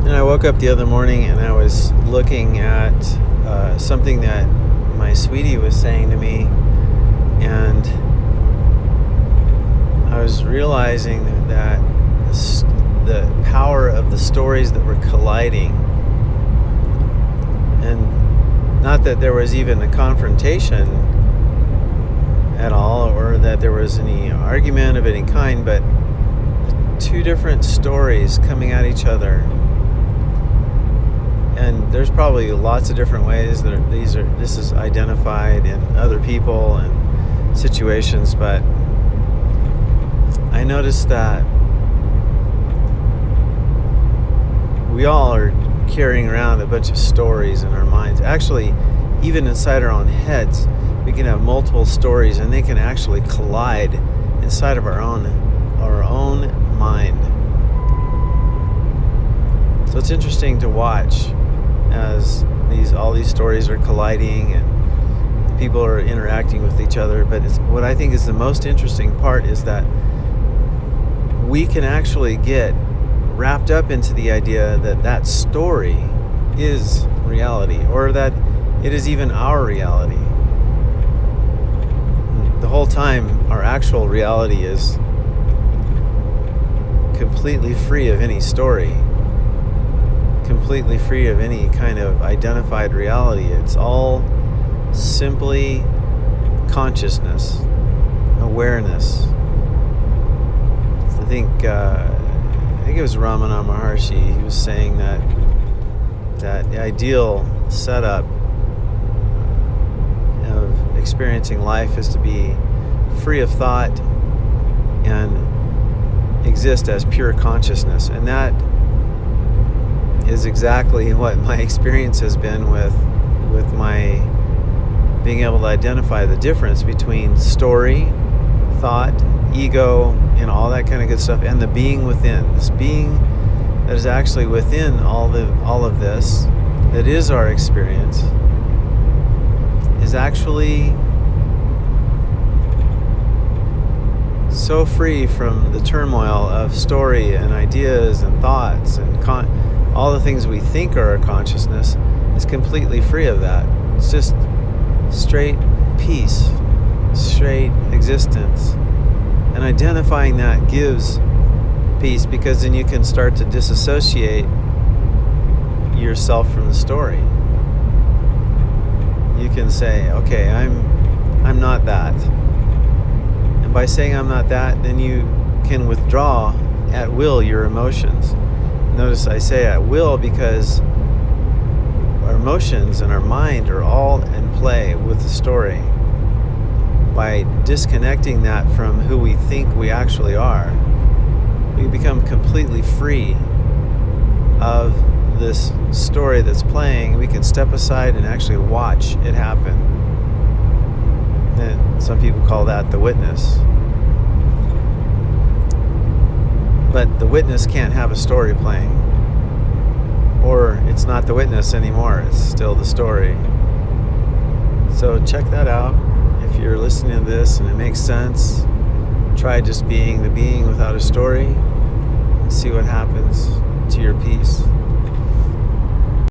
And I woke up the other morning and I was looking at something that my sweetie was saying to me, and I was realizing that the power of the stories that were colliding, and not that there was even a confrontation at all or that there was any argument of any kind, but two different stories coming at each other. And there's probably lots of different ways that this is identified in other people and situations, but I noticed that we all are carrying around a bunch of stories in our minds. Actually, even inside our own heads, we can have multiple stories, and they can actually collide inside of our own mind. So it's interesting to watch as all these stories are colliding and people are interacting with each other. But what I think is the most interesting part is that we can actually get wrapped up into the idea that story is reality, or that it is even our reality. The whole time, our actual reality is completely free of any story, completely free of any kind of identified reality. It's all simply consciousness, awareness. I think it was Ramana Maharshi. He was saying that the ideal setup of experiencing life is to be free of thought and exist as pure consciousness. And that is exactly what my experience has been with my being able to identify the difference between story, thought, ego, and all that kind of good stuff, and the being within. This being that is actually within all of this, that is our experience, is actually so free from the turmoil of story and ideas and thoughts and all the things we think are our consciousness. Is completely free of that. It's just straight peace, straight existence. And identifying that gives peace, because then you can start to disassociate yourself from the story. You can say, okay, I'm not that. And by saying I'm not that, then you can withdraw at will your emotions. Notice I say at will because our emotions and our mind are all in play with the story. By disconnecting that from who we think we actually are, we become completely free of this story that's playing. We can step aside and actually watch it happen. And some people call that the witness. But the witness can't have a story playing. Or it's not the witness anymore, it's still the story. So check that out. If you're listening to this and it makes sense, try just being the being without a story and see what happens to your peace.